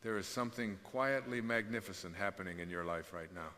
There is something quietly magnificent happening in your life right now.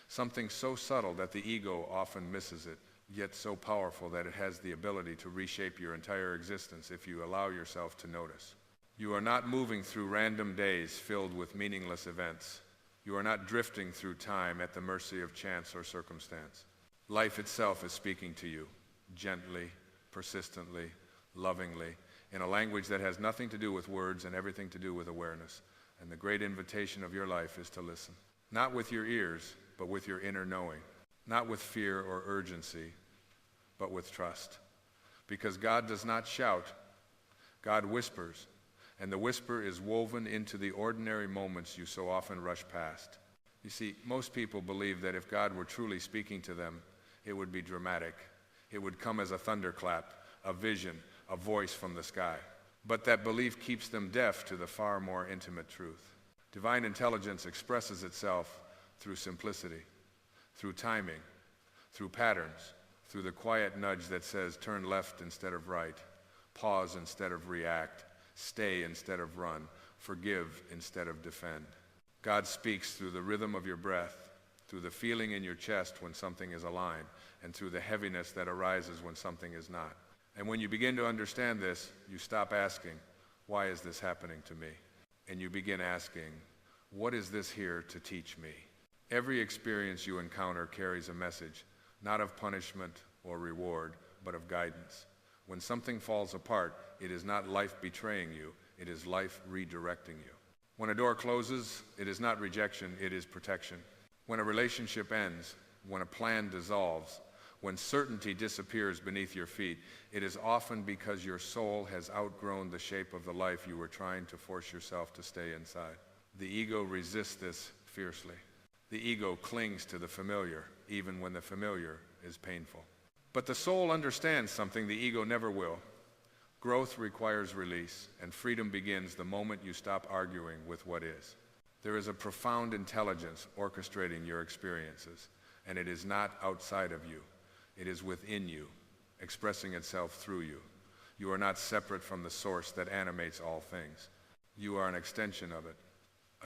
Something so subtle that the ego often misses it, yet so powerful that it has the ability to reshape your entire existence if you allow yourself to notice. You are not moving through random days filled with meaningless events. You are not drifting through time at the mercy of chance or circumstance. Life itself is speaking to you, gently, persistently, lovingly, in a language that has nothing to do with words and everything to do with awareness. And the great invitation of your life is to listen. Not with your ears, but with your inner knowing. Not with fear or urgency, but with trust. Because God does not shout, God whispers. And the whisper is woven into the ordinary moments you so often rush past. You see, most people believe that if God were truly speaking to them, it would be dramatic. It would come as a thunderclap, a vision, a voice from the sky. But that belief keeps them deaf to the far more intimate truth. Divine intelligence expresses itself through simplicity, through timing, through patterns, through the quiet nudge that says turn left instead of right, pause instead of react, stay instead of run, forgive instead of defend. God speaks through the rhythm of your breath, through the feeling in your chest when something is aligned, and through the heaviness that arises when something is not. And when you begin to understand this, you stop asking, why is this happening to me? And you begin asking, what is this here to teach me? Every experience you encounter carries a message, not of punishment or reward, but of guidance. When something falls apart, it is not life betraying you, it is life redirecting you. When a door closes, it is not rejection, it is protection. When a relationship ends, when a plan dissolves, when certainty disappears beneath your feet, it is often because your soul has outgrown the shape of the life you were trying to force yourself to stay inside. The ego resists this fiercely. The ego clings to the familiar, even when the familiar is painful. But the soul understands something the ego never will. Growth requires release, and freedom begins the moment you stop arguing with what is. There is a profound intelligence orchestrating your experiences, and it is not outside of you. It is within you, expressing itself through you. You are not separate from the source that animates all things. You are an extension of it,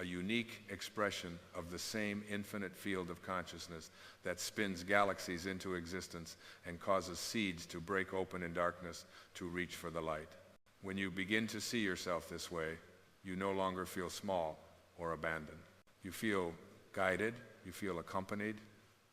a unique expression of the same infinite field of consciousness that spins galaxies into existence and causes seeds to break open in darkness to reach for the light. When you begin to see yourself this way, you no longer feel small or abandoned. You feel guided, you feel accompanied,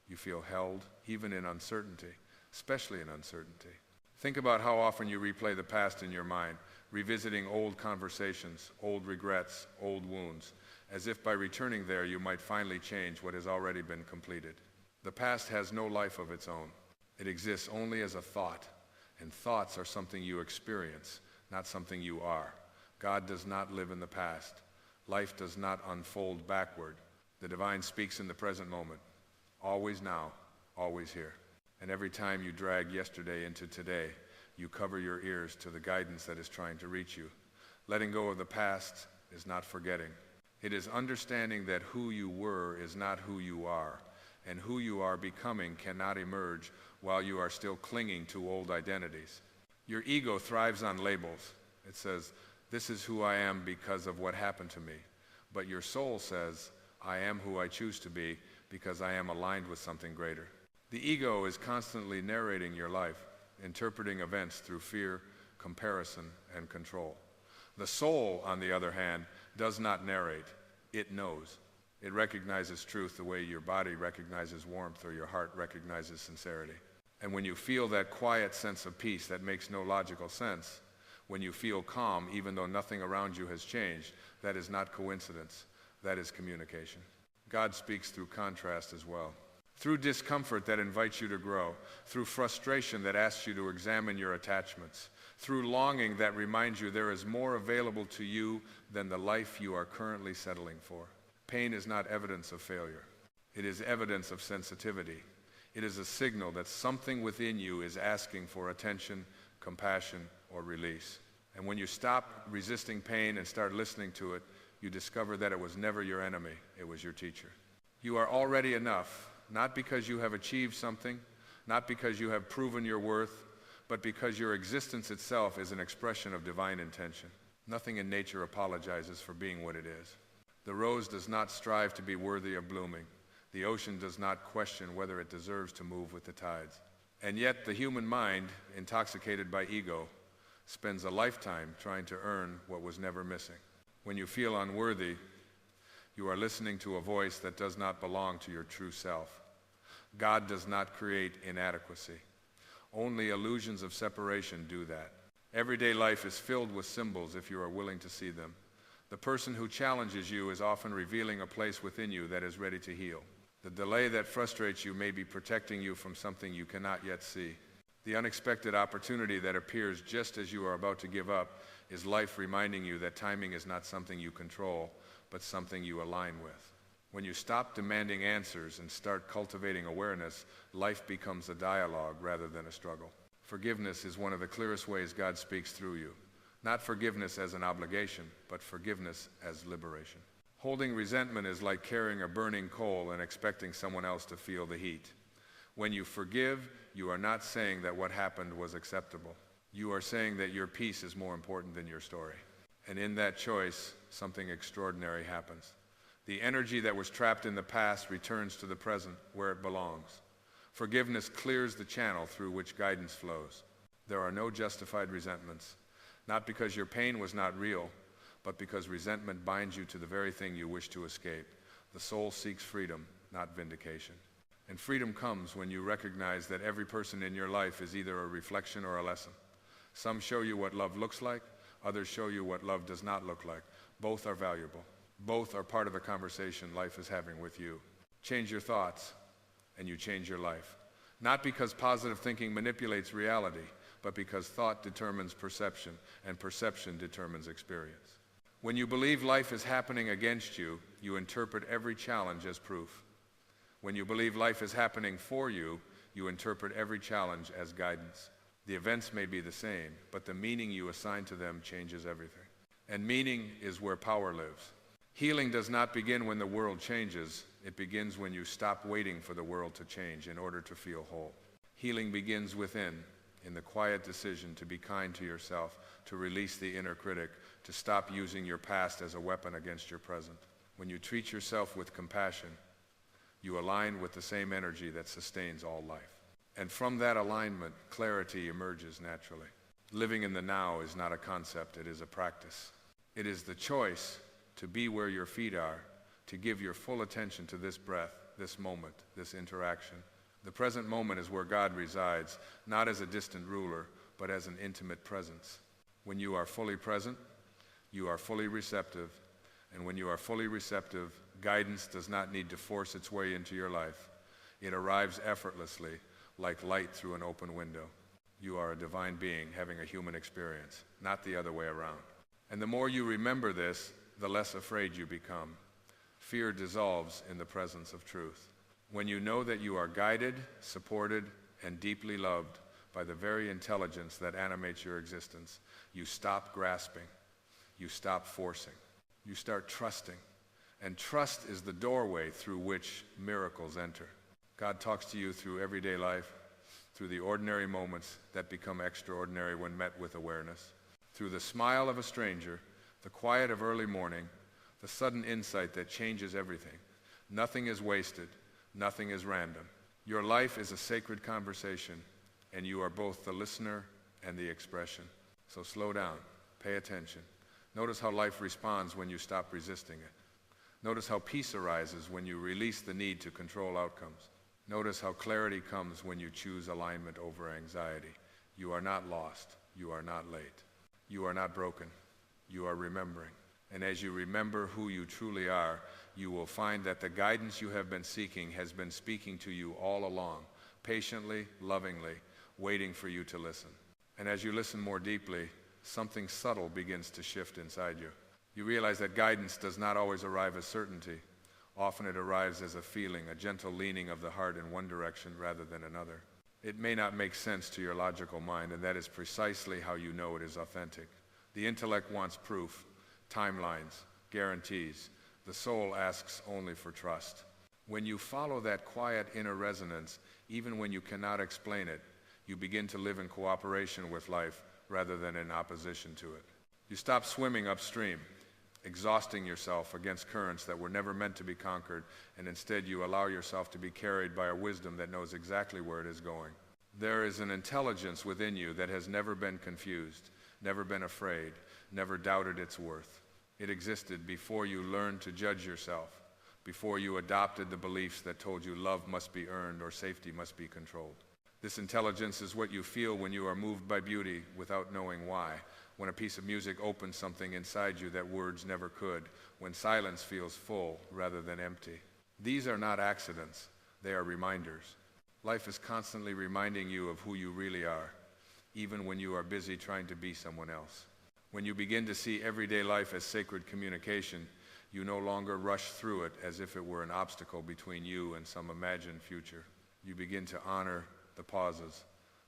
you feel held, even in uncertainty, especially in uncertainty. Think about how often you replay the past in your mind, revisiting old conversations, old regrets, old wounds, as if by returning there you might finally change what has already been completed. The past has no life of its own. It exists only as a thought, and thoughts are something you experience, not something you are. God does not live in the past. Life does not unfold backward. The divine speaks in the present moment. Always now, always here. And every time you drag yesterday into today, you cover your ears to the guidance that is trying to reach you. Letting go of the past is not forgetting. It is understanding that who you were is not who you are, and who you are becoming cannot emerge while you are still clinging to old identities. Your ego thrives on labels. It says, this is who I am because of what happened to me. But your soul says, I am who I choose to be because I am aligned with something greater. The ego is constantly narrating your life, interpreting events through fear, comparison, and control. The soul, on the other hand, does not narrate. It knows. It recognizes truth the way your body recognizes warmth or your heart recognizes sincerity. And when you feel that quiet sense of peace that makes no logical sense, when you feel calm even though nothing around you has changed, that is not coincidence. That is communication. God speaks through contrast as well. Through discomfort that invites you to grow, through frustration that asks you to examine your attachments, through longing that reminds you there is more available to you than the life you are currently settling for. Pain is not evidence of failure. It is evidence of sensitivity. It is a signal that something within you is asking for attention, compassion, or release. And when you stop resisting pain and start listening to it, you discover that it was never your enemy, it was your teacher. You are already enough, not because you have achieved something, not because you have proven your worth, but because your existence itself is an expression of divine intention. Nothing in nature apologizes for being what it is. The rose does not strive to be worthy of blooming. The ocean does not question whether it deserves to move with the tides. And yet the human mind, intoxicated by ego, spends a lifetime trying to earn what was never missing. When you feel unworthy, you are listening to a voice that does not belong to your true self. God does not create inadequacy. Only illusions of separation do that. Everyday life is filled with symbols if you are willing to see them. The person who challenges you is often revealing a place within you that is ready to heal. The delay that frustrates you may be protecting you from something you cannot yet see. The unexpected opportunity that appears just as you are about to give up is life reminding you that timing is not something you control, but something you align with. When you stop demanding answers and start cultivating awareness, life becomes a dialogue rather than a struggle. Forgiveness is one of the clearest ways God speaks through you. Not forgiveness as an obligation, but forgiveness as liberation. Holding resentment is like carrying a burning coal and expecting someone else to feel the heat. When you forgive, you are not saying that what happened was acceptable. You are saying that your peace is more important than your story. And in that choice, something extraordinary happens. The energy that was trapped in the past returns to the present where it belongs. Forgiveness clears the channel through which guidance flows. There are no justified resentments, not because your pain was not real, but because resentment binds you to the very thing you wish to escape. The soul seeks freedom, not vindication. And freedom comes when you recognize that every person in your life is either a reflection or a lesson. Some show you what love looks like, others show you what love does not look like. Both are valuable. Both are part of the conversation life is having with you. Change your thoughts, and you change your life. Not because positive thinking manipulates reality, but because thought determines perception, and perception determines experience. When you believe life is happening against you, you interpret every challenge as proof. When you believe life is happening for you, you interpret every challenge as guidance. The events may be the same, but the meaning you assign to them changes everything. And meaning is where power lives. Healing does not begin when the world changes. It begins when you stop waiting for the world to change in order to feel whole. Healing begins within, in the quiet decision to be kind to yourself, to release the inner critic, to stop using your past as a weapon against your present. When you treat yourself with compassion, you align with the same energy that sustains all life. And from that alignment, clarity emerges naturally. Living in the now is not a concept, it is a practice. It is the choice to be where your feet are, to give your full attention to this breath, this moment, this interaction. The present moment is where God resides, not as a distant ruler, but as an intimate presence. When you are fully present, you are fully receptive, and when you are fully receptive, guidance does not need to force its way into your life. It arrives effortlessly, like light through an open window. You are a divine being having a human experience, not the other way around. And the more you remember this, the less afraid you become. Fear dissolves in the presence of truth. When you know that you are guided, supported, and deeply loved by the very intelligence that animates your existence, you stop grasping, you stop forcing, you start trusting. And trust is the doorway through which miracles enter. God talks to you through everyday life, through the ordinary moments that become extraordinary when met with awareness, through the smile of a stranger, the quiet of early morning, the sudden insight that changes everything. Nothing is wasted, nothing is random. Your life is a sacred conversation, and you are both the listener and the expression. So slow down, pay attention. Notice how life responds when you stop resisting it. Notice how peace arises when you release the need to control outcomes. Notice how clarity comes when you choose alignment over anxiety. You are not lost. You are not late. You are not broken. You are remembering. And as you remember who you truly are, you will find that the guidance you have been seeking has been speaking to you all along, patiently, lovingly, waiting for you to listen. And as you listen more deeply, something subtle begins to shift inside you. You realize that guidance does not always arrive as certainty. Often it arrives as a feeling, a gentle leaning of the heart in one direction rather than another. It may not make sense to your logical mind, and that is precisely how you know it is authentic. The intellect wants proof, timelines, guarantees. The soul asks only for trust. When you follow that quiet inner resonance, even when you cannot explain it, you begin to live in cooperation with life rather than in opposition to it. You stop swimming upstream, exhausting yourself against currents that were never meant to be conquered, and instead you allow yourself to be carried by a wisdom that knows exactly where it is going. There is an intelligence within you that has never been confused, never been afraid, never doubted its worth. It existed before you learned to judge yourself, before you adopted the beliefs that told you love must be earned or safety must be controlled. This intelligence is what you feel when you are moved by beauty without knowing why, when a piece of music opens something inside you that words never could, when silence feels full rather than empty. These are not accidents, they are reminders. Life is constantly reminding you of who you really are, even when you are busy trying to be someone else. When you begin to see everyday life as sacred communication, you no longer rush through it as if it were an obstacle between you and some imagined future. You begin to honor the pauses,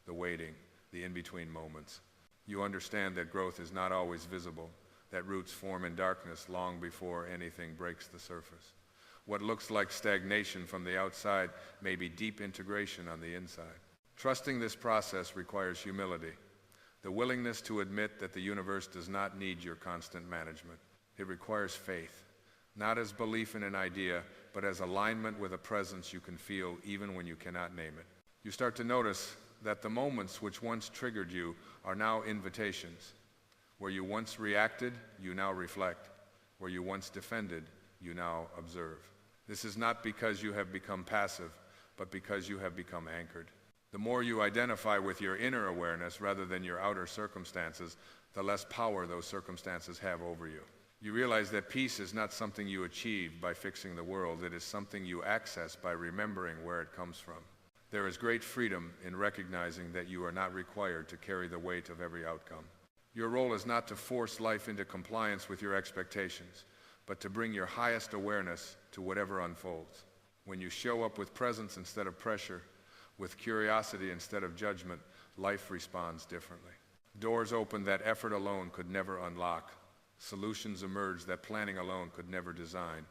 the waiting, the in-between moments. You understand that growth is not always visible, that roots form in darkness long before anything breaks the surface. What looks like stagnation from the outside may be deep integration on the inside. Trusting this process requires humility, the willingness to admit that the universe does not need your constant management. It requires faith, not as belief in an idea, but as alignment with a presence you can feel even when you cannot name it. You start to notice that the moments which once triggered you are now invitations. Where you once reacted, you now reflect. Where you once defended, you now observe. This is not because you have become passive, but because you have become anchored. The more you identify with your inner awareness rather than your outer circumstances, the less power those circumstances have over you. You realize that peace is not something you achieve by fixing the world. It is something you access by remembering where it comes from. There is great freedom in recognizing that you are not required to carry the weight of every outcome. Your role is not to force life into compliance with your expectations, but to bring your highest awareness to whatever unfolds. When you show up with presence instead of pressure, with curiosity instead of judgment, life responds differently. Doors open that effort alone could never unlock. Solutions emerge that planning alone could never design.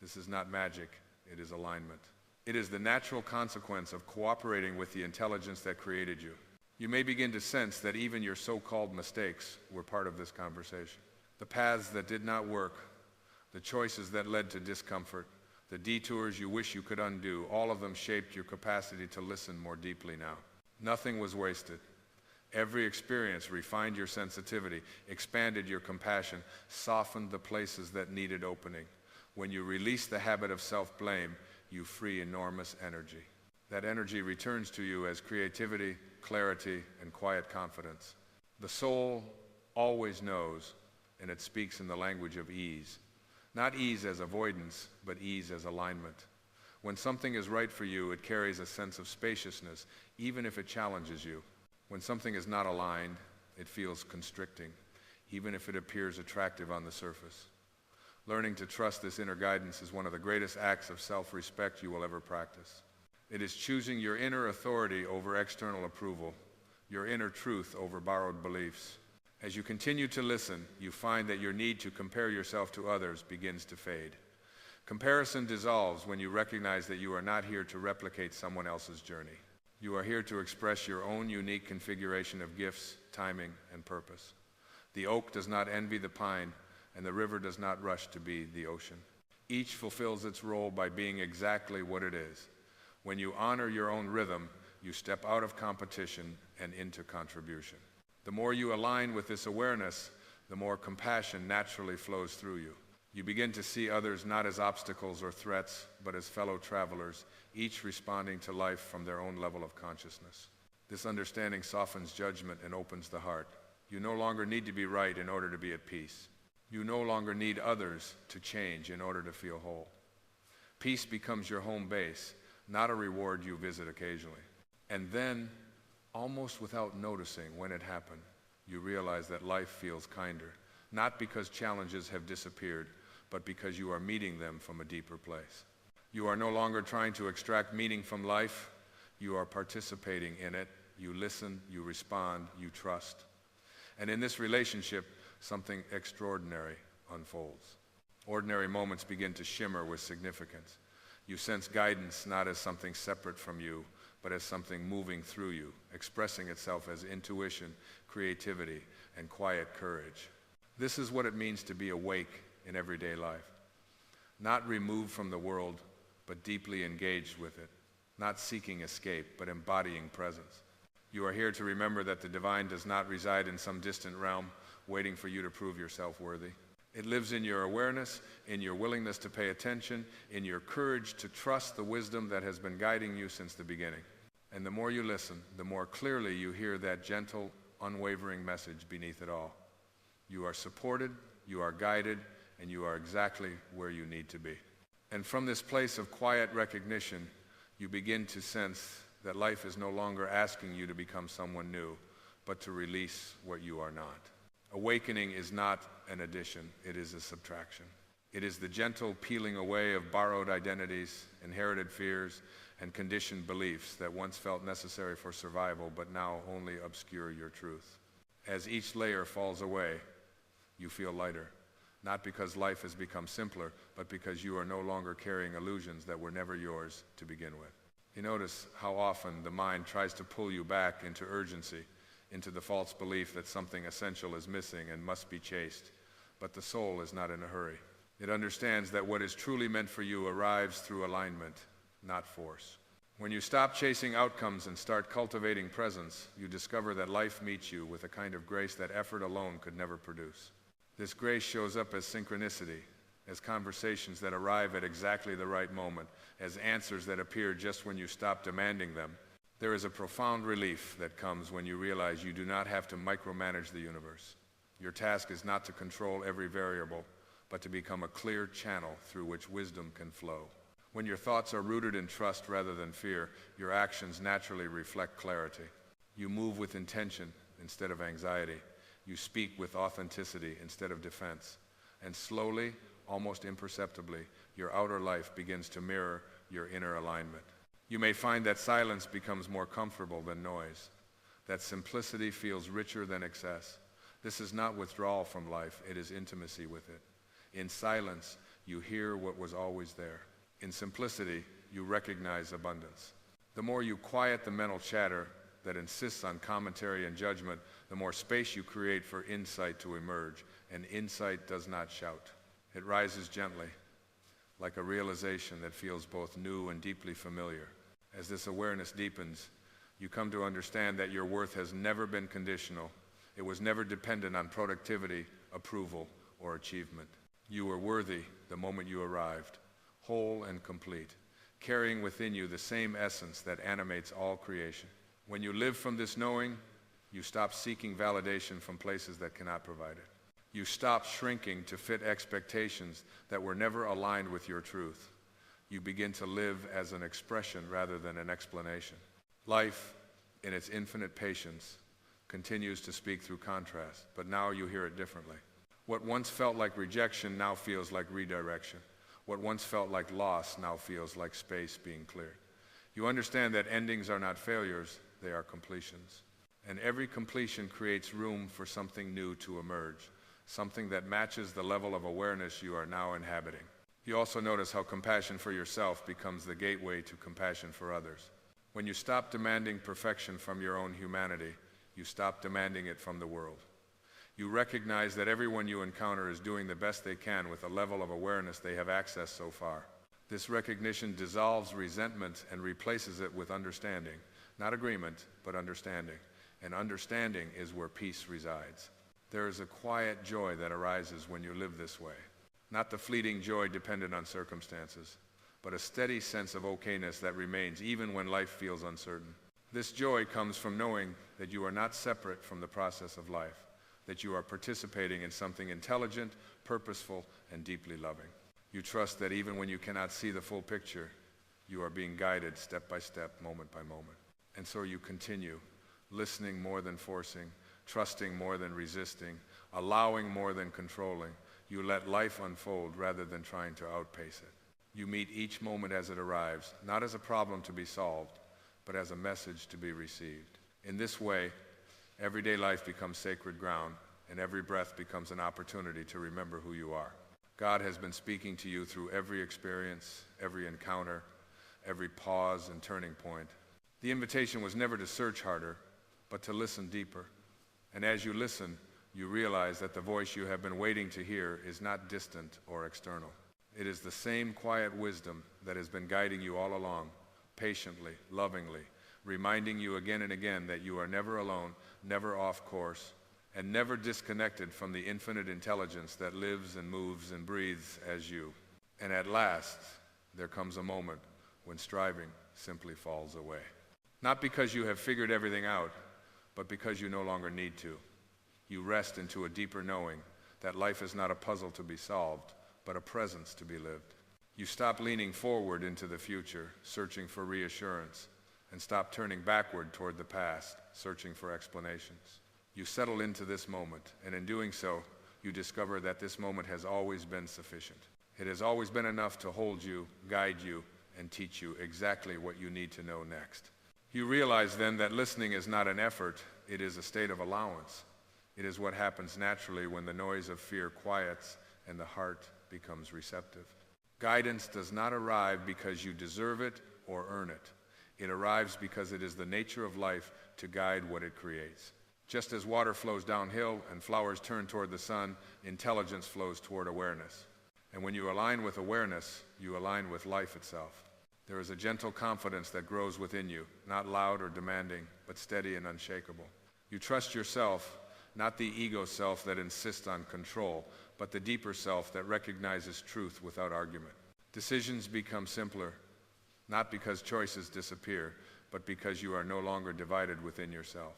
This is not magic, it is alignment. It is the natural consequence of cooperating with the intelligence that created you. You may begin to sense that even your so-called mistakes were part of this conversation. The paths that did not work, the choices that led to discomfort, the detours you wish you could undo, all of them shaped your capacity to listen more deeply now. Nothing was wasted. Every experience refined your sensitivity, expanded your compassion, softened the places that needed opening. When you release the habit of self-blame, you free enormous energy. That energy returns to you as creativity, clarity, and quiet confidence. The soul always knows, and it speaks in the language of ease. Not ease as avoidance, but ease as alignment. When something is right for you, it carries a sense of spaciousness, even if it challenges you. When something is not aligned, it feels constricting, even if it appears attractive on the surface. Learning to trust this inner guidance is one of the greatest acts of self-respect you will ever practice. It is choosing your inner authority over external approval, your inner truth over borrowed beliefs. As you continue to listen, you find that your need to compare yourself to others begins to fade. Comparison dissolves when you recognize that you are not here to replicate someone else's journey. You are here to express your own unique configuration of gifts, timing, and purpose. The oak does not envy the pine, and the river does not rush to be the ocean. Each fulfills its role by being exactly what it is. When you honor your own rhythm, you step out of competition and into contribution. The more you align with this awareness, the more compassion naturally flows through you. You begin to see others not as obstacles or threats, but as fellow travelers, each responding to life from their own level of consciousness. This understanding softens judgment and opens the heart. You no longer need to be right in order to be at peace. You no longer need others to change in order to feel whole. Peace becomes your home base, not a reward you visit occasionally. And then, almost without noticing when it happened, you realize that life feels kinder, not because challenges have disappeared, but because you are meeting them from a deeper place. You are no longer trying to extract meaning from life. You are participating in it. You listen, you respond, you trust. And in this relationship, something extraordinary unfolds. Ordinary moments begin to shimmer with significance. You sense guidance not as something separate from you, but as something moving through you, expressing itself as intuition, creativity, and quiet courage. This is what it means to be awake in everyday life. Not removed from the world, but deeply engaged with it. Not seeking escape, but embodying presence. You are here to remember that the divine does not reside in some distant realm, waiting for you to prove yourself worthy. It lives in your awareness, in your willingness to pay attention, in your courage to trust the wisdom that has been guiding you since the beginning. And the more you listen, the more clearly you hear that gentle, unwavering message beneath it all. You are supported, you are guided, and you are exactly where you need to be. And from this place of quiet recognition, you begin to sense that life is no longer asking you to become someone new, but to release what you are not. Awakening is not an addition, it is a subtraction. It is the gentle peeling away of borrowed identities, inherited fears, and conditioned beliefs that once felt necessary for survival, but now only obscure your truth. As each layer falls away, you feel lighter, not because life has become simpler, but because you are no longer carrying illusions that were never yours to begin with. You notice how often the mind tries to pull you back into urgency, into the false belief that something essential is missing and must be chased. But the soul is not in a hurry. It understands that what is truly meant for you arrives through alignment, not force. When you stop chasing outcomes and start cultivating presence, you discover that life meets you with a kind of grace that effort alone could never produce. This grace shows up as synchronicity, as conversations that arrive at exactly the right moment, as answers that appear just when you stop demanding them. There is a profound relief that comes when you realize you do not have to micromanage the universe. Your task is not to control every variable, but to become a clear channel through which wisdom can flow. When your thoughts are rooted in trust rather than fear, your actions naturally reflect clarity. You move with intention instead of anxiety. You speak with authenticity instead of defense. And slowly, almost imperceptibly, your outer life begins to mirror your inner alignment. You may find that silence becomes more comfortable than noise, that simplicity feels richer than excess. This is not withdrawal from life, it is intimacy with it. In silence, you hear what was always there. In simplicity, you recognize abundance. The more you quiet the mental chatter that insists on commentary and judgment, the more space you create for insight to emerge. And insight does not shout. It rises gently, like a realization that feels both new and deeply familiar. As this awareness deepens, you come to understand that your worth has never been conditional. It was never dependent on productivity, approval, or achievement. You were worthy the moment you arrived, whole and complete, carrying within you the same essence that animates all creation. When you live from this knowing, you stop seeking validation from places that cannot provide it. You stop shrinking to fit expectations that were never aligned with your truth. You begin to live as an expression rather than an explanation. Life, in its infinite patience, continues to speak through contrast, but now you hear it differently. What once felt like rejection now feels like redirection. What once felt like loss now feels like space being cleared. You understand that endings are not failures, they are completions. And every completion creates room for something new to emerge, something that matches the level of awareness you are now inhabiting. You also notice how compassion for yourself becomes the gateway to compassion for others. When you stop demanding perfection from your own humanity, you stop demanding it from the world. You recognize that everyone you encounter is doing the best they can with a level of awareness they have accessed so far. This recognition dissolves resentment and replaces it with understanding. Not agreement, but understanding. And understanding is where peace resides. There is a quiet joy that arises when you live this way. Not the fleeting joy dependent on circumstances, but a steady sense of okayness that remains even when life feels uncertain. This joy comes from knowing that you are not separate from the process of life, that you are participating in something intelligent, purposeful, and deeply loving. You trust that even when you cannot see the full picture, you are being guided step by step, moment by moment. And so you continue, listening more than forcing, trusting more than resisting, allowing more than controlling. You let life unfold rather than trying to outpace it. You meet each moment as it arrives, not as a problem to be solved, but as a message to be received. In this way, everyday life becomes sacred ground, and every breath becomes an opportunity to remember who you are. God has been speaking to you through every experience, every encounter, every pause and turning point. The invitation was never to search harder, but to listen deeper. And as you listen, you realize that the voice you have been waiting to hear is not distant or external. It is the same quiet wisdom that has been guiding you all along, patiently, lovingly, reminding you again and again that you are never alone, never off course, and never disconnected from the infinite intelligence that lives and moves and breathes as you. And at last, there comes a moment when striving simply falls away. Not because you have figured everything out, but because you no longer need to. You rest into a deeper knowing that life is not a puzzle to be solved, but a presence to be lived. You stop leaning forward into the future, searching for reassurance, and stop turning backward toward the past, searching for explanations. You settle into this moment, and in doing so, you discover that this moment has always been sufficient. It has always been enough to hold you, guide you, and teach you exactly what you need to know next. You realize then that listening is not an effort, it is a state of allowance. It is what happens naturally when the noise of fear quiets and the heart becomes receptive. Guidance does not arrive because you deserve it or earn it. It arrives because it is the nature of life to guide what it creates. Just as water flows downhill and flowers turn toward the sun, intelligence flows toward awareness. And when you align with awareness, you align with life itself. There is a gentle confidence that grows within you, not loud or demanding, but steady and unshakable. You trust yourself, not the ego self that insists on control, but the deeper self that recognizes truth without argument. Decisions become simpler, not because choices disappear, but because you are no longer divided within yourself.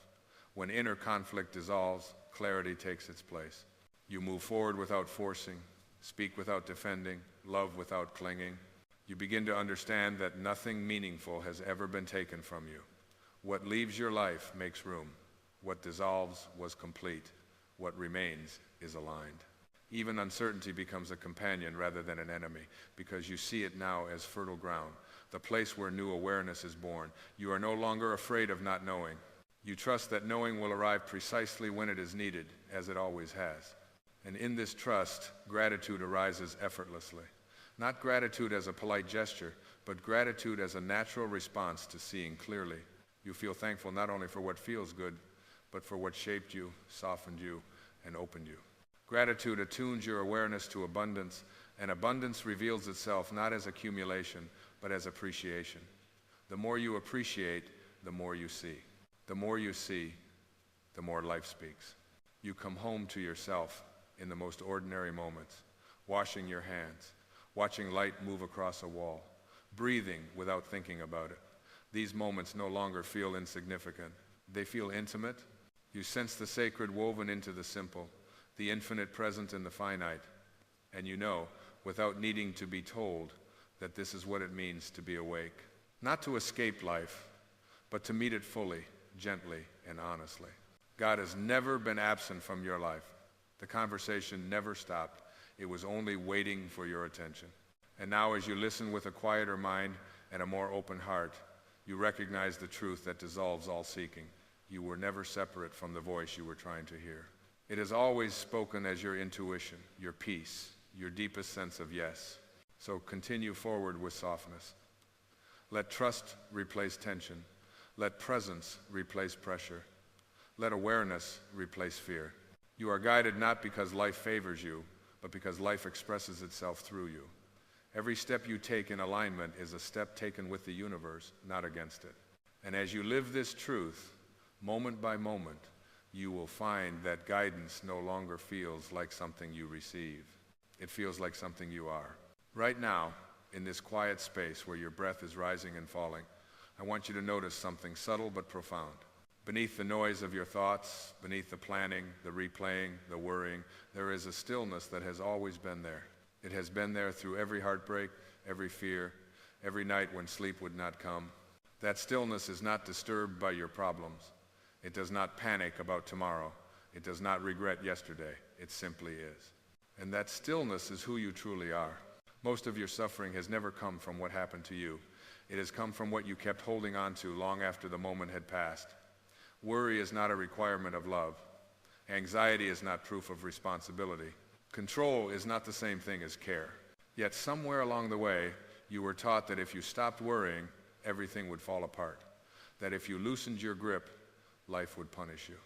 When inner conflict dissolves, clarity takes its place. You move forward without forcing, speak without defending, love without clinging. You begin to understand that nothing meaningful has ever been taken from you. What leaves your life makes room. What dissolves was complete. What remains is aligned. Even uncertainty becomes a companion rather than an enemy, because you see it now as fertile ground, the place where new awareness is born. You are no longer afraid of not knowing. You trust that knowing will arrive precisely when it is needed, as it always has. And in this trust, gratitude arises effortlessly. Not gratitude as a polite gesture, but gratitude as a natural response to seeing clearly. You feel thankful not only for what feels good, but for what shaped you, softened you, and opened you. Gratitude attunes your awareness to abundance, and abundance reveals itself not as accumulation, but as appreciation. The more you appreciate, the more you see. The more you see, the more life speaks. You come home to yourself in the most ordinary moments, washing your hands, watching light move across a wall, breathing without thinking about it. These moments no longer feel insignificant. They feel intimate. You sense the sacred woven into the simple, the infinite present in the finite, and you know, without needing to be told, that this is what it means to be awake. Not to escape life, but to meet it fully, gently, and honestly. God has never been absent from your life. The conversation never stopped. It was only waiting for your attention. And now as you listen with a quieter mind and a more open heart, you recognize the truth that dissolves all seeking. You were never separate from the voice you were trying to hear. It has always spoken as your intuition, your peace, your deepest sense of yes. So continue forward with softness. Let trust replace tension. Let presence replace pressure. Let awareness replace fear. You are guided not because life favors you, but because life expresses itself through you. Every step you take in alignment is a step taken with the universe, not against it. And as you live this truth, moment by moment, you will find that guidance no longer feels like something you receive. It feels like something you are. Right now, in this quiet space where your breath is rising and falling, I want you to notice something subtle but profound. Beneath the noise of your thoughts, beneath the planning, the replaying, the worrying, there is a stillness that has always been there. It has been there through every heartbreak, every fear, every night when sleep would not come. That stillness is not disturbed by your problems. It does not panic about tomorrow. It does not regret yesterday. It simply is. And that stillness is who you truly are. Most of your suffering has never come from what happened to you. It has come from what you kept holding on to long after the moment had passed. Worry is not a requirement of love. Anxiety is not proof of responsibility. Control is not the same thing as care. Yet somewhere along the way, you were taught that if you stopped worrying, everything would fall apart. That if you loosened your grip, life would punish you.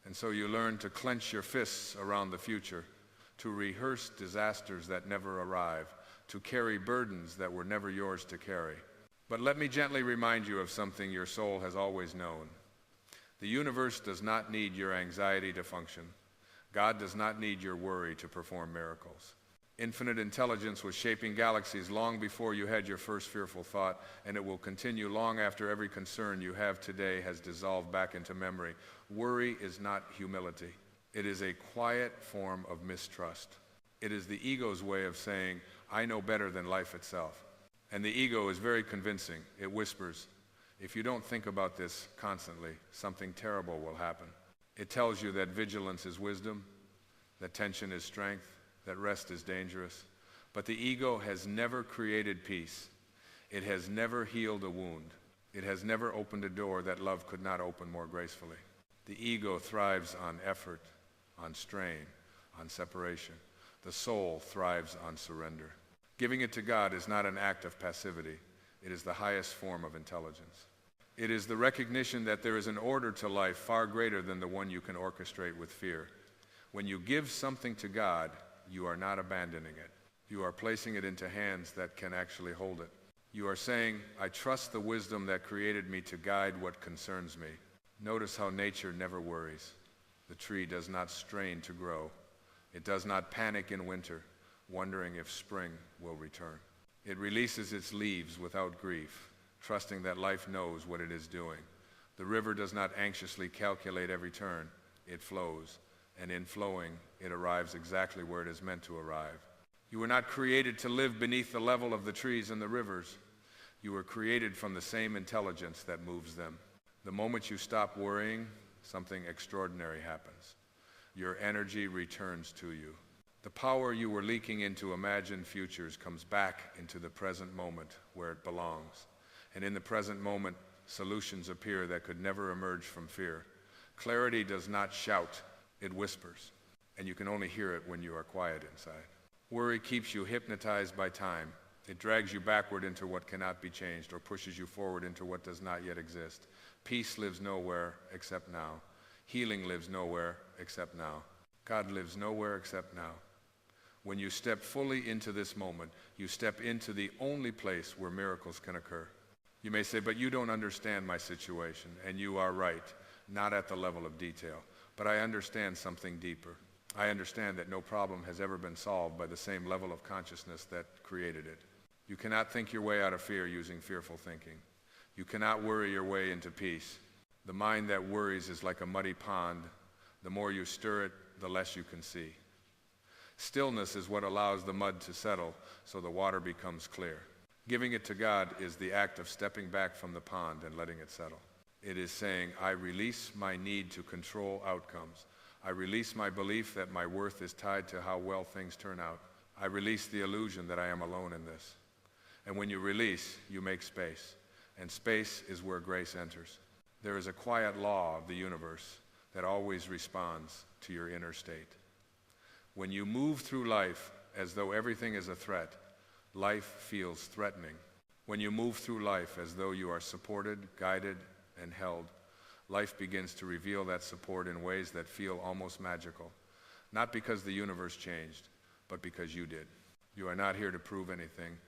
And so you learn to clench your fists around the future, to rehearse disasters that never arrive, to carry burdens that were never yours to carry. But let me gently remind you of something your soul has always known. The universe does not need your anxiety to function. God does not need your worry to perform miracles. Infinite intelligence was shaping galaxies long before you had your first fearful thought, and it will continue long after every concern you have today has dissolved back into memory. Worry is not humility. It is a quiet form of mistrust. It is the ego's way of saying, I know better than life itself. And the ego is very convincing. It whispers, if you don't think about this constantly, something terrible will happen. It tells you that vigilance is wisdom, that tension is strength, that rest is dangerous. But the ego has never created peace. It has never healed a wound. It has never opened a door that love could not open more gracefully. The ego thrives on effort, on strain, on separation. The soul thrives on surrender. Giving it to God is not an act of passivity. It is the highest form of intelligence. It is the recognition that there is an order to life far greater than the one you can orchestrate with fear. When you give something to God, you are not abandoning it. You are placing it into hands that can actually hold it. You are saying, I trust the wisdom that created me to guide what concerns me. Notice how nature never worries. The tree does not strain to grow. It does not panic in winter, wondering if spring will return. It releases its leaves without grief, trusting that life knows what it is doing. The river does not anxiously calculate every turn. It flows, and in flowing, it arrives exactly where it is meant to arrive. You were not created to live beneath the level of the trees and the rivers. You were created from the same intelligence that moves them. The moment you stop worrying, something extraordinary happens. Your energy returns to you. The power you were leaking into imagined futures comes back into the present moment where it belongs. And in the present moment, solutions appear that could never emerge from fear. Clarity does not shout, it whispers. And you can only hear it when you are quiet inside. Worry keeps you hypnotized by time. It drags you backward into what cannot be changed or pushes you forward into what does not yet exist. Peace lives nowhere except now. Healing lives nowhere except now. God lives nowhere except now. When you step fully into this moment, you step into the only place where miracles can occur. You may say, but you don't understand my situation, and you are right, not at the level of detail. But I understand something deeper. I understand that no problem has ever been solved by the same level of consciousness that created it. You cannot think your way out of fear using fearful thinking. You cannot worry your way into peace. The mind that worries is like a muddy pond. The more you stir it, the less you can see. Stillness is what allows the mud to settle, so the water becomes clear. Giving it to God is the act of stepping back from the pond and letting it settle. It is saying, I release my need to control outcomes. I release my belief that my worth is tied to how well things turn out. I release the illusion that I am alone in this. And when you release, you make space. And space is where grace enters. There is a quiet law of the universe that always responds to your inner state. When you move through life as though everything is a threat, life feels threatening. When you move through life as though you are supported, guided, and held, life begins to reveal that support in ways that feel almost magical. Not because the universe changed, but because you did. You are not here to prove anything.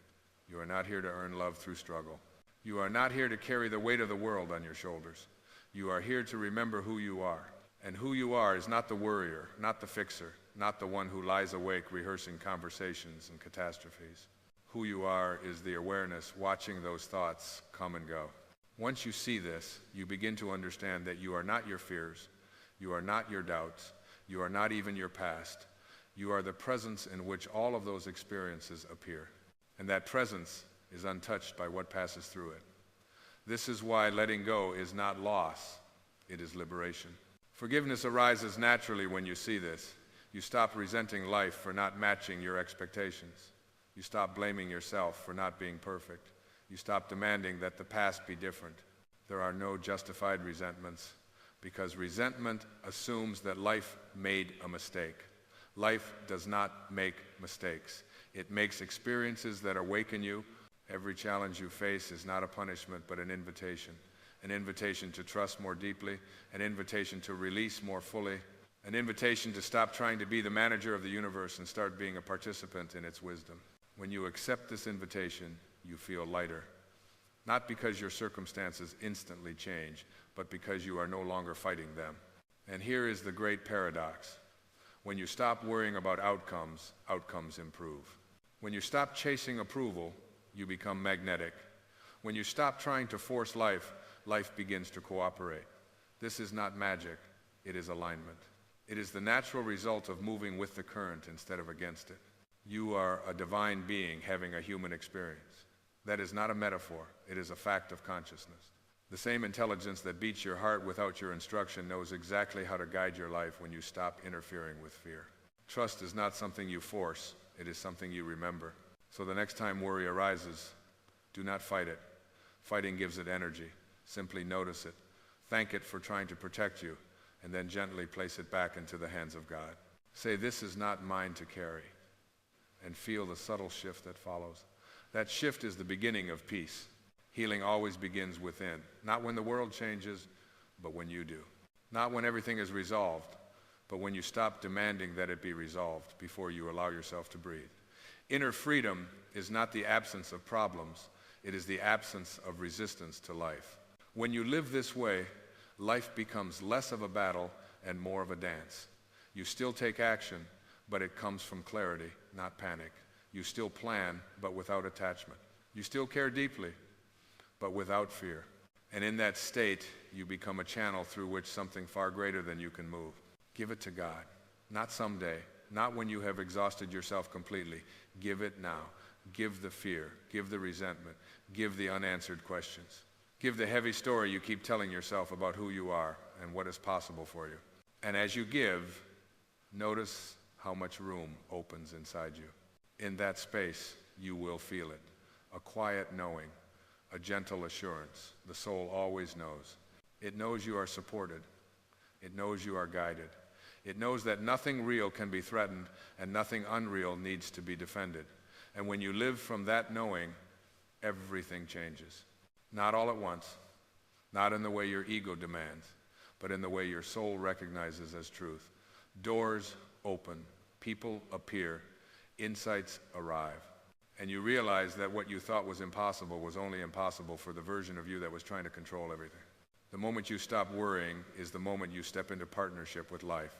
You are not here to earn love through struggle. You are not here to carry the weight of the world on your shoulders. You are here to remember who you are. And who you are is not the worrier, not the fixer, not the one who lies awake rehearsing conversations and catastrophes. Who you are is the awareness watching those thoughts come and go. Once you see this, you begin to understand that you are not your fears, you are not your doubts, you are not even your past. You are the presence in which all of those experiences appear. And that presence is untouched by what passes through it. This is why letting go is not loss, it is liberation. Forgiveness arises naturally when you see this. You stop resenting life for not matching your expectations. You stop blaming yourself for not being perfect. You stop demanding that the past be different. There are no justified resentments, because resentment assumes that life made a mistake. Life does not make mistakes. It makes experiences that awaken you. Every challenge you face is not a punishment, but an invitation. an invitation to trust more deeply, an invitation to release more fully, an invitation to stop trying to be the manager of the universe and start being a participant in its wisdom. When you accept this invitation, you feel lighter. Not because your circumstances instantly change, but because you are no longer fighting them. And here is the great paradox. When you stop worrying about outcomes, outcomes improve. When you stop chasing approval, you become magnetic. When you stop trying to force life, life begins to cooperate. This is not magic, it is alignment. It is the natural result of moving with the current instead of against it. You are a divine being having a human experience. That is not a metaphor, it is a fact of consciousness. The same intelligence that beats your heart without your instruction knows exactly how to guide your life when you stop interfering with fear. Trust is not something you force, it is something you remember. So the next time worry arises, do not fight it. Fighting gives it energy. Simply notice it. Thank it for trying to protect you, and then gently place it back into the hands of God. Say, "This is not mine to carry," and feel the subtle shift that follows. That shift is the beginning of peace. Healing always begins within, not when the world changes, but when you do. Not when everything is resolved, but when you stop demanding that it be resolved before you allow yourself to breathe. Inner freedom is not the absence of problems, it is the absence of resistance to life. When you live this way, life becomes less of a battle and more of a dance. You still take action, but it comes from clarity, not panic. You still plan, but without attachment. You still care deeply, but without fear. And in that state, you become a channel through which something far greater than you can move. Give it to God. Not someday, not when you have exhausted yourself completely. Give it now. Give the fear, give the resentment, give the unanswered questions. Give the heavy story you keep telling yourself about who you are and what is possible for you. And as you give, notice how much room opens inside you. In that space, you will feel it. A quiet knowing, a gentle assurance. The soul always knows. It knows you are supported. It knows you are guided. It knows that nothing real can be threatened and nothing unreal needs to be defended. And when you live from that knowing, everything changes. Not all at once, not in the way your ego demands, but in the way your soul recognizes as truth. Doors open, people appear, insights arrive. And you realize that what you thought was impossible was only impossible for the version of you that was trying to control everything. The moment you stop worrying is the moment you step into partnership with life.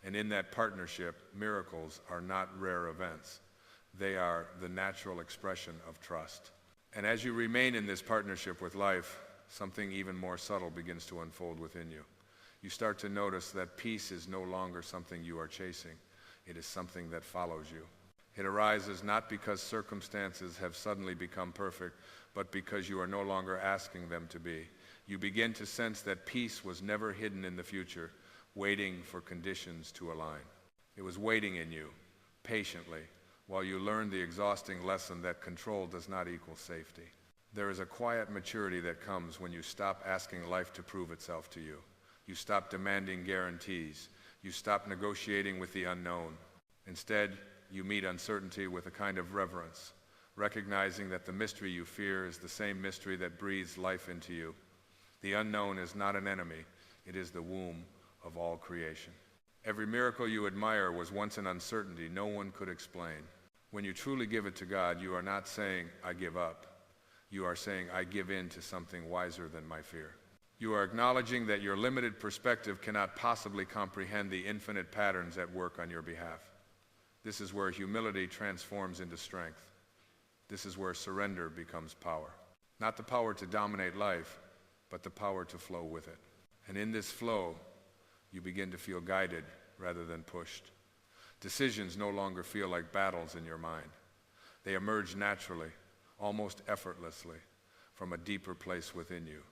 And in that partnership, miracles are not rare events. They are the natural expression of trust. And as you remain in this partnership with life, something even more subtle begins to unfold within you. You start to notice that peace is no longer something you are chasing. It is something that follows you. It arises not because circumstances have suddenly become perfect, but because you are no longer asking them to be. You begin to sense that peace was never hidden in the future, waiting for conditions to align. It was waiting in you, patiently, while you learn the exhausting lesson that control does not equal safety. There is a quiet maturity that comes when you stop asking life to prove itself to you. You stop demanding guarantees. You stop negotiating with the unknown. Instead, you meet uncertainty with a kind of reverence, recognizing that the mystery you fear is the same mystery that breathes life into you. The unknown is not an enemy. It is the womb of all creation. Every miracle you admire was once an uncertainty no one could explain. When you truly give it to God, you are not saying, "I give up." You are saying, "I give in to something wiser than my fear." You are acknowledging that your limited perspective cannot possibly comprehend the infinite patterns at work on your behalf. This is where humility transforms into strength. This is where surrender becomes power. Not the power to dominate life, but the power to flow with it. And in this flow, you begin to feel guided rather than pushed. Decisions no longer feel like battles in your mind. They emerge naturally, almost effortlessly, from a deeper place within you.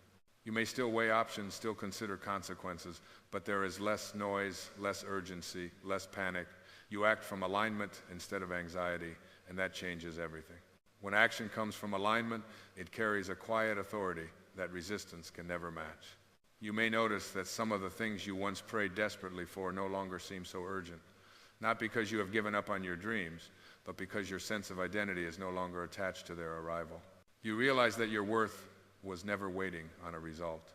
You may still weigh options, still consider consequences, but there is less noise, less urgency, less panic. You act from alignment instead of anxiety, and that changes everything. When action comes from alignment, it carries a quiet authority that resistance can never match. You may notice that some of the things you once prayed desperately for no longer seem so urgent, not because you have given up on your dreams, but because your sense of identity is no longer attached to their arrival. You realize that your worth was never waiting on a result.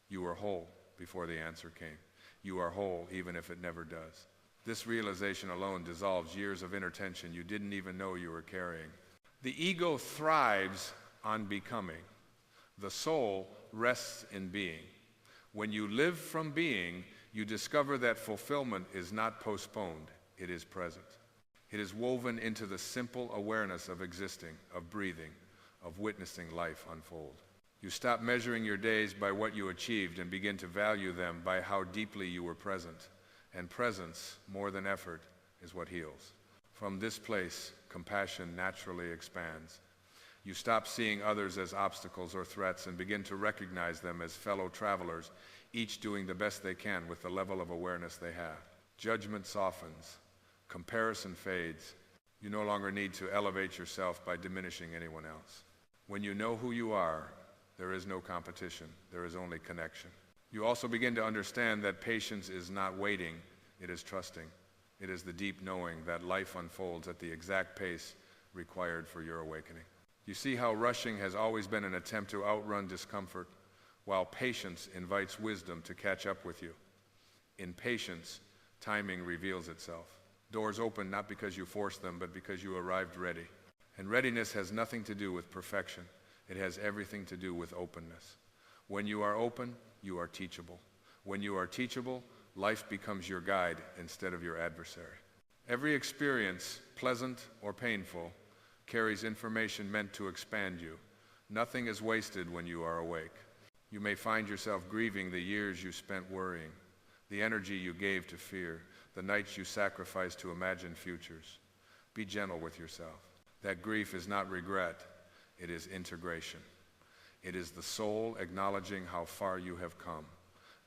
You were whole before the answer came. You are whole even if it never does. This realization alone dissolves years of inner tension you didn't even know you were carrying. The ego thrives on becoming. The soul rests in being. When you live from being, you discover that fulfillment is not postponed, it is present. It is woven into the simple awareness of existing, of breathing, of witnessing life unfold. You stop measuring your days by what you achieved and begin to value them by how deeply you were present. And presence, more than effort, is what heals. From this place, compassion naturally expands. You stop seeing others as obstacles or threats and begin to recognize them as fellow travelers, each doing the best they can with the level of awareness they have. Judgment softens. Comparison fades. You no longer need to elevate yourself by diminishing anyone else. When you know who you are, there is no competition. There is only connection. You also begin to understand that patience is not waiting, it is trusting. It is the deep knowing that life unfolds at the exact pace required for your awakening. You see how rushing has always been an attempt to outrun discomfort, while patience invites wisdom to catch up with you. In patience, timing reveals itself. Doors open not because you forced them, but because you arrived ready. And readiness has nothing to do with perfection. It has everything to do with openness. When you are open, you are teachable. When you are teachable, life becomes your guide instead of your adversary. Every experience, pleasant or painful, carries information meant to expand you. Nothing is wasted when you are awake. You may find yourself grieving the years you spent worrying, the energy you gave to fear, the nights you sacrificed to imagine futures. Be gentle with yourself. That grief is not regret, it is integration. It is the soul acknowledging how far you have come.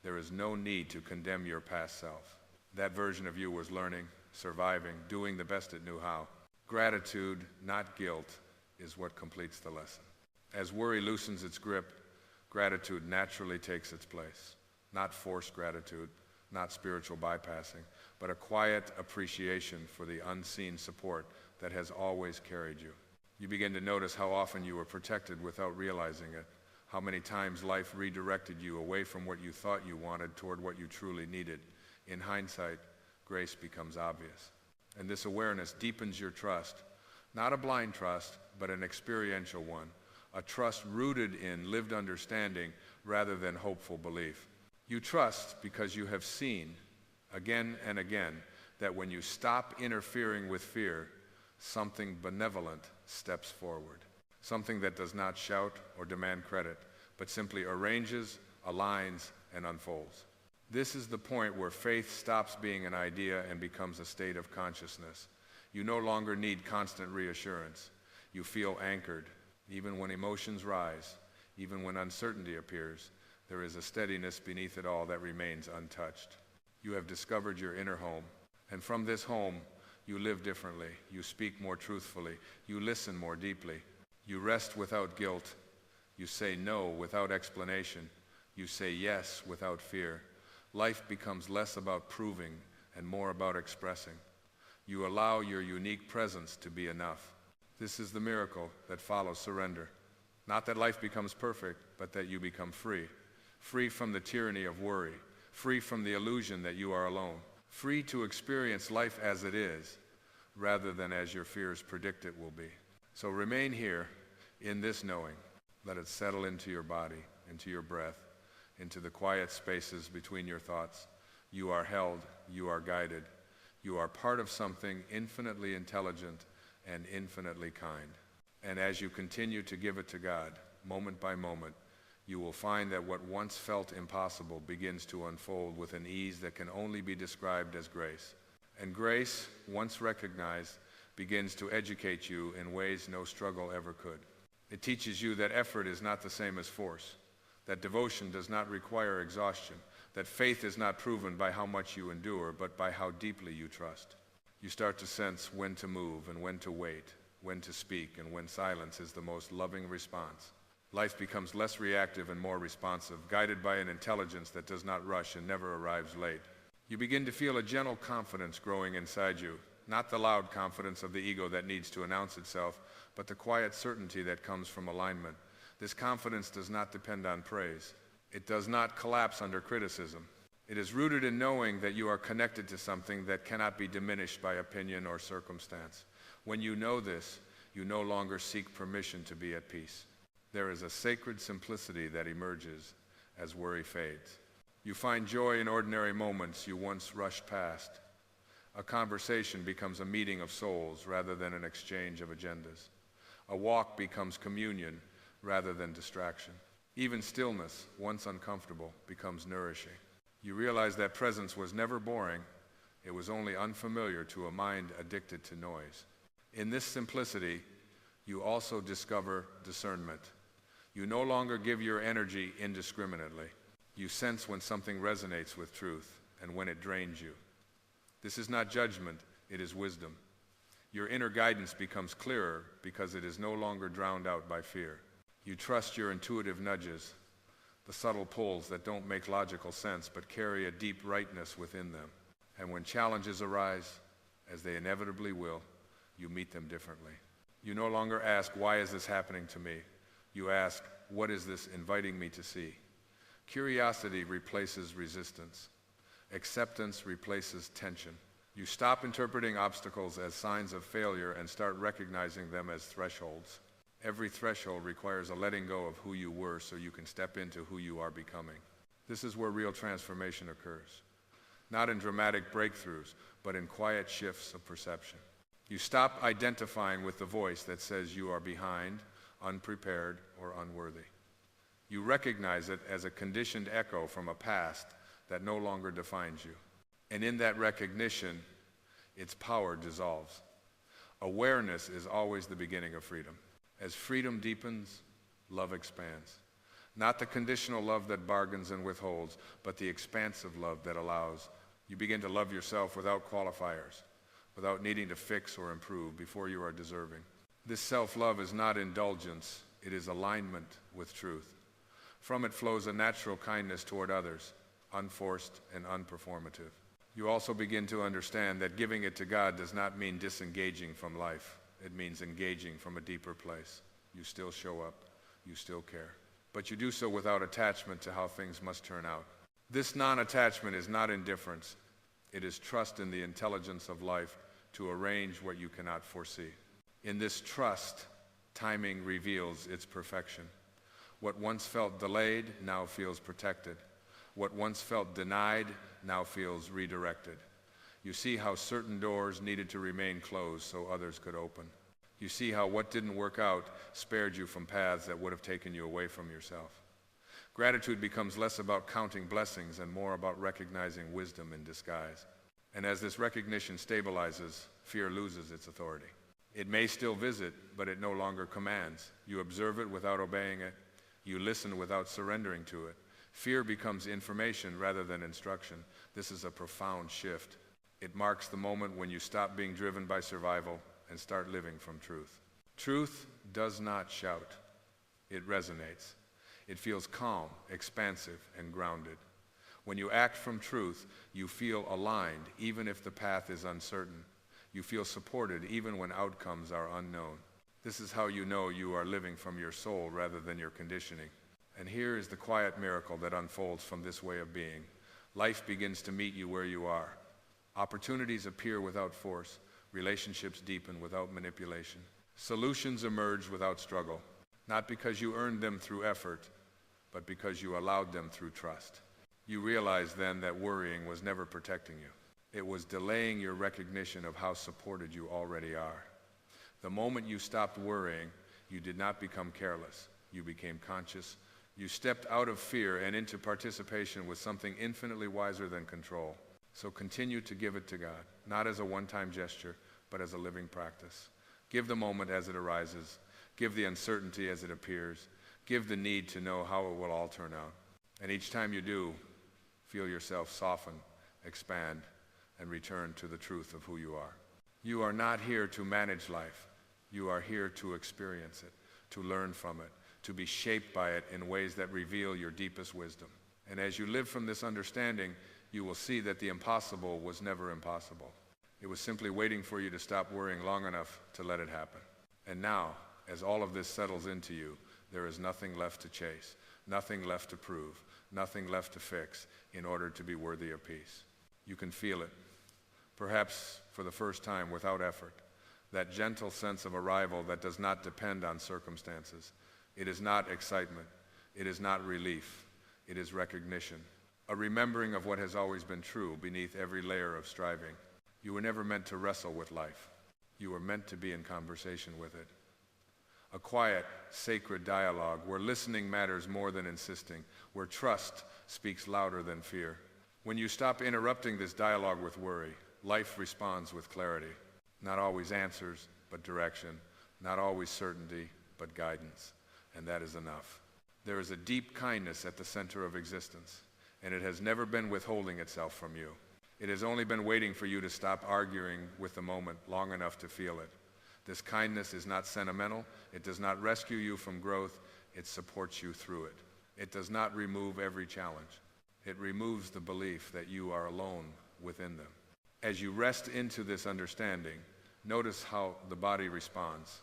There is no need to condemn your past self. That version of you was learning, surviving, doing the best it knew how. Gratitude, not guilt, is what completes the lesson. As worry loosens its grip, gratitude naturally takes its place. Not forced gratitude, not spiritual bypassing, but a quiet appreciation for the unseen support that has always carried you. You begin to notice how often you were protected without realizing it, how many times life redirected you away from what you thought you wanted toward what you truly needed. In hindsight, grace becomes obvious. And this awareness deepens your trust, not a blind trust, but an experiential one, a trust rooted in lived understanding rather than hopeful belief. You trust because you have seen, again and again, that when you stop interfering with fear, something benevolent steps forward. Something that does not shout or demand credit, but simply arranges, aligns, and unfolds. This is the point where faith stops being an idea and becomes a state of consciousness. You no longer need constant reassurance. You feel anchored. Even when emotions rise, even when uncertainty appears, there is a steadiness beneath it all that remains untouched. You have discovered your inner home, and from this home, you live differently. You speak more truthfully. You listen more deeply. You rest without guilt. You say no without explanation. You say yes without fear. Life becomes less about proving and more about expressing. You allow your unique presence to be enough. This is the miracle that follows surrender. Not that life becomes perfect, but that you become free. Free from the tyranny of worry. Free from the illusion that you are alone. Free to experience life as it is, rather than as your fears predict it will be. So remain here in this knowing. Let it settle into your body, into your breath, into the quiet spaces between your thoughts. You are held, you are guided. You are part of something infinitely intelligent and infinitely kind. And as you continue to give it to God, moment by moment, you will find that what once felt impossible begins to unfold with an ease that can only be described as grace. And grace, once recognized, begins to educate you in ways no struggle ever could. It teaches you that effort is not the same as force, that devotion does not require exhaustion, that faith is not proven by how much you endure, but by how deeply you trust. You start to sense when to move and when to wait, when to speak and when silence is the most loving response. Life becomes less reactive and more responsive, guided by an intelligence that does not rush and never arrives late. You begin to feel a gentle confidence growing inside you, not the loud confidence of the ego that needs to announce itself, but the quiet certainty that comes from alignment, This confidence does not depend on praise. It does not collapse under criticism. It is rooted in knowing that you are connected to something that cannot be diminished by opinion or circumstance. When you know this, you no longer seek permission to be at peace. There is a sacred simplicity that emerges as worry fades. You find joy in ordinary moments you once rushed past. A conversation becomes a meeting of souls rather than an exchange of agendas. A walk becomes communion rather than distraction. Even stillness, once uncomfortable, becomes nourishing. You realize that presence was never boring. It was only unfamiliar to a mind addicted to noise. In this simplicity, you also discover discernment. You no longer give your energy indiscriminately. You sense when something resonates with truth and when it drains you. This is not judgment, it is wisdom. Your inner guidance becomes clearer because it is no longer drowned out by fear. You trust your intuitive nudges, the subtle pulls that don't make logical sense but carry a deep rightness within them. And when challenges arise, as they inevitably will, you meet them differently. You no longer ask, why is this happening to me? You ask, what is this inviting me to see? Curiosity replaces resistance. Acceptance replaces tension. You stop interpreting obstacles as signs of failure and start recognizing them as thresholds. Every threshold requires a letting go of who you were so you can step into who you are becoming. This is where real transformation occurs. Not in dramatic breakthroughs, but in quiet shifts of perception. You stop identifying with the voice that says you are behind, unprepared, or unworthy. You recognize it as a conditioned echo from a past that no longer defines you. And in that recognition, its power dissolves. Awareness is always the beginning of freedom. As freedom deepens, love expands. Not the conditional love that bargains and withholds, but the expansive love that allows. You begin to love yourself without qualifiers, without needing to fix or improve before you are deserving. This self-love is not indulgence, it is alignment with truth. From it flows a natural kindness toward others, unforced and unperformative. You also begin to understand that giving it to God does not mean disengaging from life. It means engaging from a deeper place. You still show up, you still care. But you do so without attachment to how things must turn out. This non-attachment is not indifference. It is trust in the intelligence of life to arrange what you cannot foresee. In this trust, timing reveals its perfection. What once felt delayed now feels protected. What once felt denied now feels redirected. You see how certain doors needed to remain closed so others could open. You see how what didn't work out spared you from paths that would have taken you away from yourself. Gratitude becomes less about counting blessings and more about recognizing wisdom in disguise. And as this recognition stabilizes, fear loses its authority. It may still visit, but it no longer commands. You observe it without obeying it. You listen without surrendering to it. Fear becomes information rather than instruction. This is a profound shift. It marks the moment when you stop being driven by survival and start living from truth. Truth does not shout. It resonates. It feels calm, expansive, and grounded. When you act from truth, you feel aligned even if the path is uncertain. You feel supported even when outcomes are unknown. This is how you know you are living from your soul rather than your conditioning. And here is the quiet miracle that unfolds from this way of being. Life begins to meet you where you are. Opportunities appear without force. Relationships deepen without manipulation. Solutions emerge without struggle, not because you earned them through effort, but because you allowed them through trust. You realize then that worrying was never protecting you. It was delaying your recognition of how supported you already are. The moment you stopped worrying, you did not become careless. You became conscious. You stepped out of fear and into participation with something infinitely wiser than control. So continue to give it to God, not as a one-time gesture, but as a living practice. Give the moment as it arises. Give the uncertainty as it appears. Give the need to know how it will all turn out. And each time you do, feel yourself soften, expand, and return to the truth of who you are. You are not here to manage life. You are here to experience it, to learn from it, to be shaped by it in ways that reveal your deepest wisdom. And as you live from this understanding, you will see that the impossible was never impossible. It was simply waiting for you to stop worrying long enough to let it happen. And now, as all of this settles into you, there is nothing left to chase, nothing left to prove, nothing left to fix in order to be worthy of peace. You can feel it, perhaps for the first time without effort, that gentle sense of arrival that does not depend on circumstances. It is not excitement, it is not relief, it is recognition, a remembering of what has always been true beneath every layer of striving. You were never meant to wrestle with life. You were meant to be in conversation with it. A quiet, sacred dialogue where listening matters more than insisting, where trust speaks louder than fear. When you stop interrupting this dialogue with worry, life responds with clarity. Not always answers, but direction. Not always certainty, but guidance. And that is enough. There is a deep kindness at the center of existence, and it has never been withholding itself from you. It has only been waiting for you to stop arguing with the moment long enough to feel it. This kindness is not sentimental. It does not rescue you from growth. It supports you through it. It does not remove every challenge. It removes the belief that you are alone within them. As you rest into this understanding, notice how the body responds.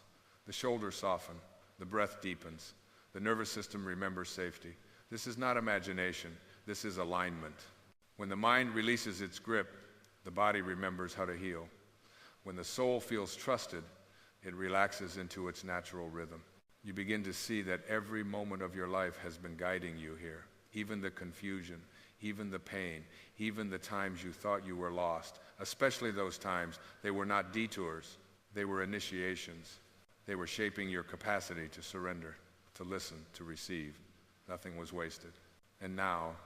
The shoulders soften, the breath deepens, the nervous system remembers safety. This is not imagination, this is alignment. When the mind releases its grip, the body remembers how to heal. When the soul feels trusted, it relaxes into its natural rhythm. You begin to see that every moment of your life has been guiding you here, even the confusion, even the pain, even the times you thought you were lost, especially those times. They were not detours, they were initiations. They were shaping your capacity to surrender, to listen, to receive. Nothing was wasted. And now,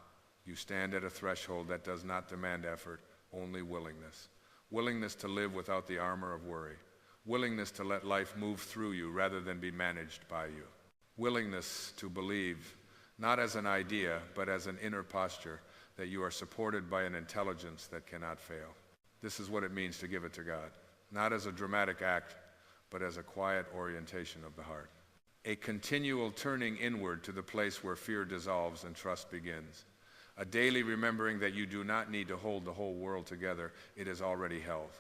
you stand at a threshold that does not demand effort, only willingness. Willingness to live without the armor of worry. Willingness to let life move through you rather than be managed by you. Willingness to believe, not as an idea, but as an inner posture, that you are supported by an intelligence that cannot fail. This is what it means to give it to God, not as a dramatic act, but as a quiet orientation of the heart. A continual turning inward to the place where fear dissolves and trust begins. A daily remembering that you do not need to hold the whole world together, it is already held.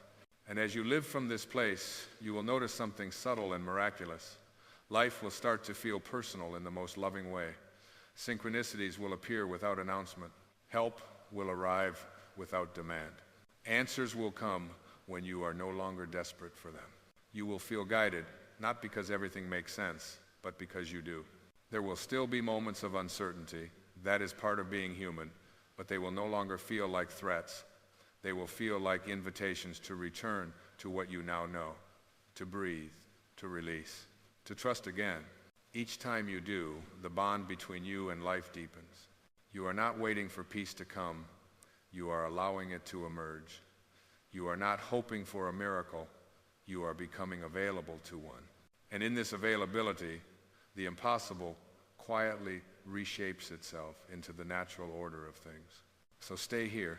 And as you live from this place, you will notice something subtle and miraculous. Life will start to feel personal in the most loving way. Synchronicities will appear without announcement. Help will arrive without demand. Answers will come when you are no longer desperate for them. You will feel guided, not because everything makes sense, but because you do. There will still be moments of uncertainty. That is part of being human, but they will no longer feel like threats. They will feel like invitations to return to what you now know, to breathe, to release, to trust again. Each time you do, the bond between you and life deepens. You are not waiting for peace to come. You are allowing it to emerge. You are not hoping for a miracle. You are becoming available to one. And in this availability, the impossible quietly reshapes itself into the natural order of things. So stay here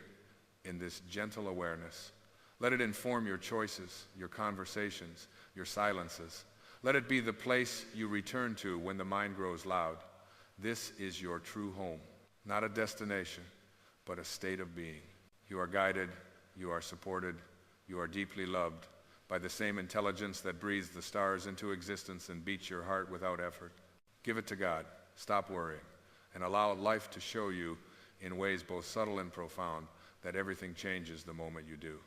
in this gentle awareness. Let it inform your choices, your conversations, your silences. Let it be the place you return to when the mind grows loud. This is your true home, not a destination, but a state of being. You are guided, you are supported, you are deeply loved by the same intelligence that breathes the stars into existence and beats your heart without effort. Give it to God, stop worrying, and allow life to show you in ways both subtle and profound that everything changes the moment you do.